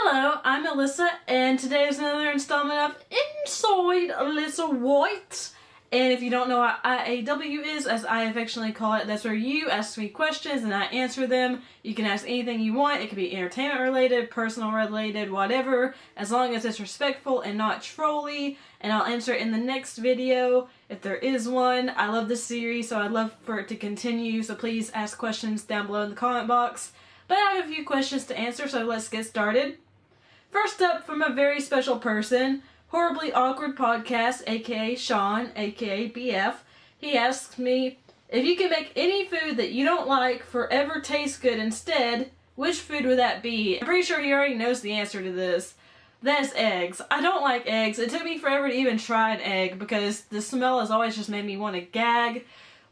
Hello, I'm Alyssa, and today is another installment of Inside Alyssa White. And if you don't know what IAW is, as I affectionately call it, that's where you ask me questions and I answer them. You can ask anything you want. It could be entertainment related, personal related, whatever, as long as it's respectful and not trolly. And I'll answer it in the next video, if there is one. I love this series, so I'd love for it to continue, so please ask questions down below in the comment box. But I have a few questions to answer, so let's get started. First up, from a very special person, Horribly Awkward Podcast, aka Sean, aka BF. He asks me, if you could make any food that you don't like forever taste good instead, which food would that be? I'm pretty sure he already knows the answer to this. That's eggs. I don't like eggs. It took me forever to even try an egg because the smell has always just made me want to gag.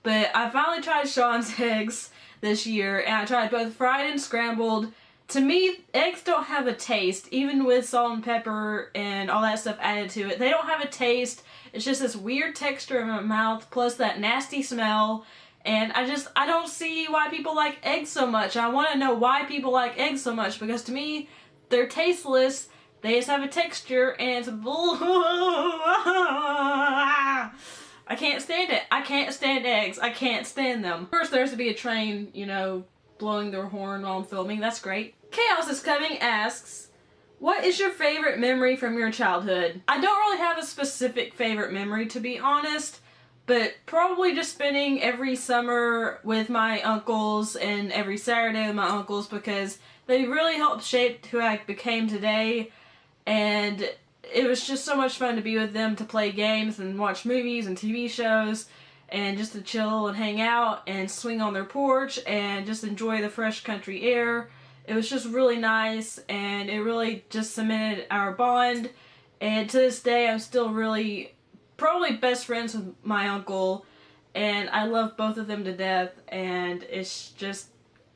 But I finally tried Sean's eggs this year, and I tried both fried and scrambled. To me, eggs don't have a taste, even with salt and pepper and all that stuff added to it. They don't have a taste. It's just this weird texture in my mouth, plus that nasty smell. And I don't see why people like eggs so much. I want to know why people like eggs so much, because to me, they're tasteless. They just have a texture, and it's I can't stand it. I can't stand eggs. I can't stand them. Of course, there has to be a train, you know, blowing their horn while I'm filming. That's great. Chaos is Coming asks, what is your favorite memory from your childhood? I don't really have a specific favorite memory, to be honest, but probably just spending every summer with my uncles and every Saturday with my uncles, because they really helped shape who I became today, and it was just so much fun to be with them, to play games and watch movies and TV shows, and just to chill and hang out and swing on their porch and just enjoy the fresh country air. It was just really nice, and it really just cemented our bond. And to this day, I'm still really probably best friends with my uncle, and I love both of them to death, and it's just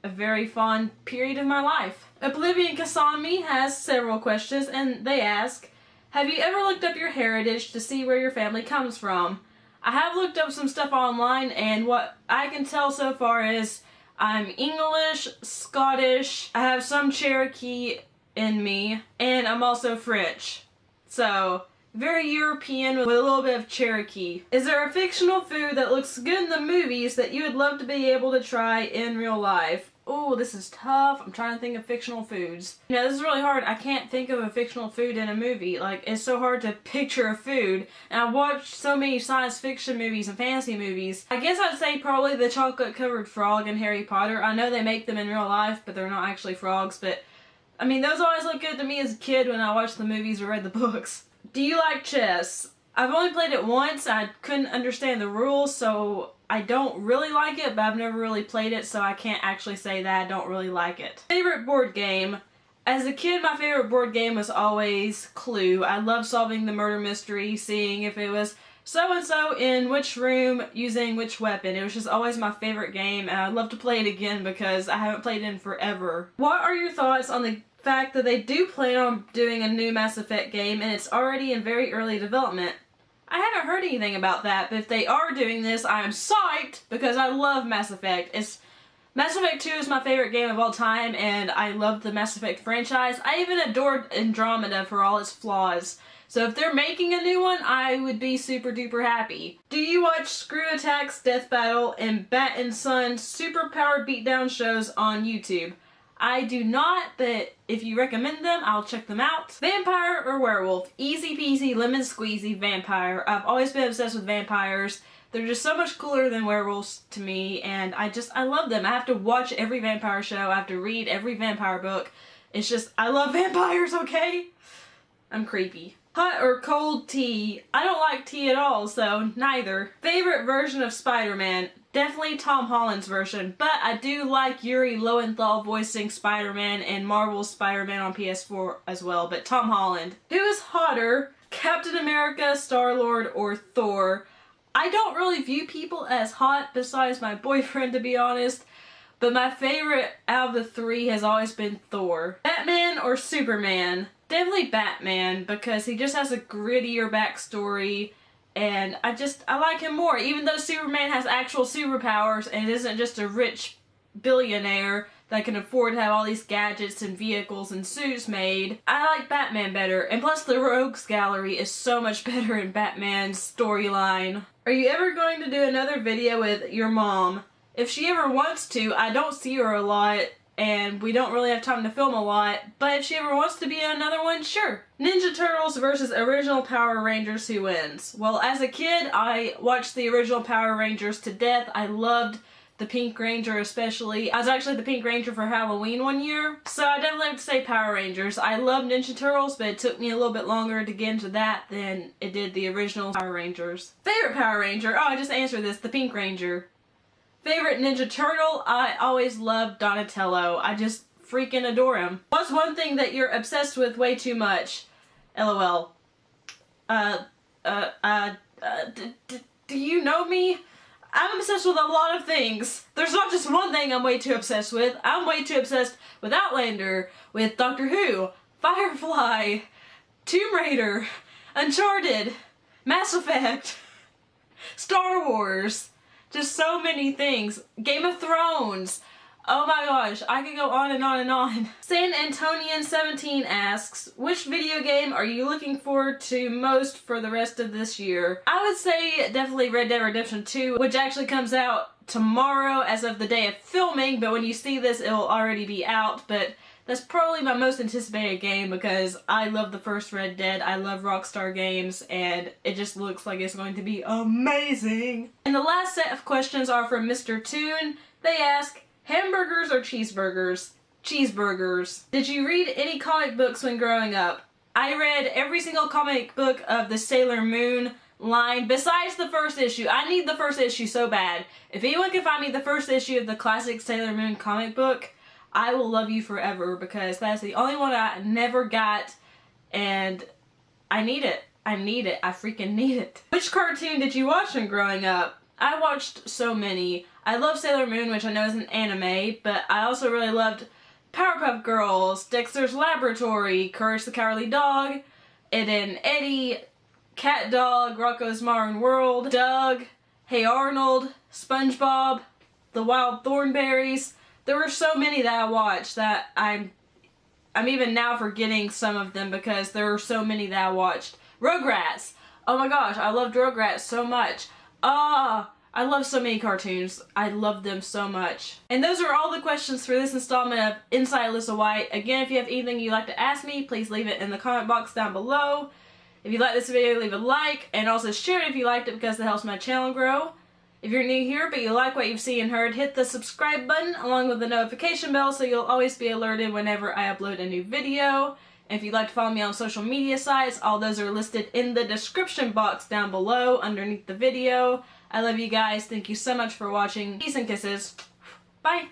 a very fond period of my life. Oblivion Kasami has several questions, and they ask, have you ever looked up your heritage to see where your family comes from? I have looked up some stuff online, and what I can tell so far is I'm English, Scottish, I have some Cherokee in me, and I'm also French. So, very European with a little bit of Cherokee. Is there a fictional food that looks good in the movies that you would love to be able to try in real life? Oh, this is tough. I'm trying to think of fictional foods. You know, this is really hard. I can't think of a fictional food in a movie. Like, it's so hard to picture a food. And I've watched so many science fiction movies and fantasy movies. I guess I'd say probably the chocolate-covered frog in Harry Potter. I know they make them in real life, but they're not actually frogs. But, I mean, those always look good to me as a kid when I watched the movies or read the books. Do you like chess? I've only played it once. I couldn't understand the rules, so I don't really like it, but I've never really played it, so I can't actually say that I don't really like it. Favorite board game? As a kid, my favorite board game was always Clue. I loved solving the murder mystery, seeing if it was so-and-so in which room using which weapon. It was just always my favorite game, and I'd love to play it again because I haven't played it in forever. What are your thoughts on the fact that they do plan on doing a new Mass Effect game, and it's already in very early development? I haven't heard anything about that, but if they are doing this, I am psyched because I love Mass Effect. Mass Effect 2 is my favorite game of all time, and I love the Mass Effect franchise. I even adored Andromeda for all its flaws. So if they're making a new one, I would be super duper happy. Do you watch Screw Attack's Death Battle and Bat and Son's superpowered beatdown shows on YouTube? I do not, but if you recommend them, I'll check them out. Vampire or werewolf? Easy peasy, lemon squeezy, vampire. I've always been obsessed with vampires. They're just so much cooler than werewolves to me, and I love them. I have to watch every vampire show. I have to read every vampire book. It's just, I love vampires, okay? I'm creepy. Hot or cold tea? I don't like tea at all, so neither. Favorite version of SpiderMan? Definitely Tom Holland's version, but I do like Yuri Lowenthal voicing Spider-Man and Marvel's Spider-Man on PS4 as well, but Tom Holland. Who is hotter, Captain America, Star-Lord, or Thor? I don't really view people as hot besides my boyfriend, to be honest, but my favorite out of the three has always been Thor. Batman or Superman? Definitely Batman, because he just has a grittier backstory, and I like him more. Even though Superman has actual superpowers and isn't just a rich billionaire that can afford to have all these gadgets and vehicles and suits made. I like Batman better, and plus the Rogues Gallery is so much better in Batman's storyline. Are you ever going to do another video with your mom? If she ever wants to, I don't see her a lot, and we don't really have time to film a lot, but if she ever wants to be in another one, sure. Ninja Turtles versus original Power Rangers, who wins? Well, as a kid, I watched the original Power Rangers to death. I loved the Pink Ranger especially. I was actually the Pink Ranger for Halloween one year, so I definitely have to say Power Rangers. I love Ninja Turtles, but it took me a little bit longer to get into that than it did the original Power Rangers. Favorite Power Ranger? Oh, I just answered this, the Pink Ranger. Favorite Ninja Turtle? I always loved Donatello. I just freaking adore him. What's one thing that you're obsessed with way too much? LOL. Do you know me? I'm obsessed with a lot of things. There's not just one thing I'm way too obsessed with. I'm way too obsessed with Outlander, with Doctor Who, Firefly, Tomb Raider, Uncharted, Mass Effect, Star Wars. Just so many things. Game of Thrones. Oh my gosh, I could go on and on and on. San Antonian17 asks, which video game are you looking forward to most for the rest of this year? I would say definitely Red Dead Redemption 2, which actually comes out tomorrow as of the day of filming, but when you see this, it'll already be out. But that's probably my most anticipated game because I love the first Red Dead, I love Rockstar games, and it just looks like it's going to be amazing. And the last set of questions are from Mr. Toon. They ask, hamburgers or cheeseburgers? Cheeseburgers. Did you read any comic books when growing up? I read every single comic book of the Sailor Moon line besides the first issue. I need the first issue so bad. If anyone can find me the first issue of the classic Sailor Moon comic book, I will love you forever because that's the only one I never got and I need it. I need it. I freaking need it. Which cartoon did you watch when growing up? I watched so many. I love Sailor Moon, which I know is an anime, but I also really loved Powerpuff Girls, Dexter's Laboratory, Courage the Cowardly Dog, Ed and Eddie, Cat Dog, Rocko's Modern World, Doug, Hey Arnold, SpongeBob, The Wild Thornberrys. There were so many that I watched that I'm even now forgetting some of them because there were so many that I watched. Rugrats! Oh my gosh, I loved Rugrats so much. I love so many cartoons. I love them so much. And those are all the questions for this installment of Inside Alyssa White. Again, if you have anything you'd like to ask me, please leave it in the comment box down below. If you like this video, leave a like, and also share it if you liked it because it helps my channel grow. If you're new here but you like what you've seen and heard, hit the subscribe button along with the notification bell so you'll always be alerted whenever I upload a new video. And if you'd like to follow me on social media sites, all those are listed in the description box down below underneath the video. I love you guys. Thank you so much for watching. Peace and kisses. Bye.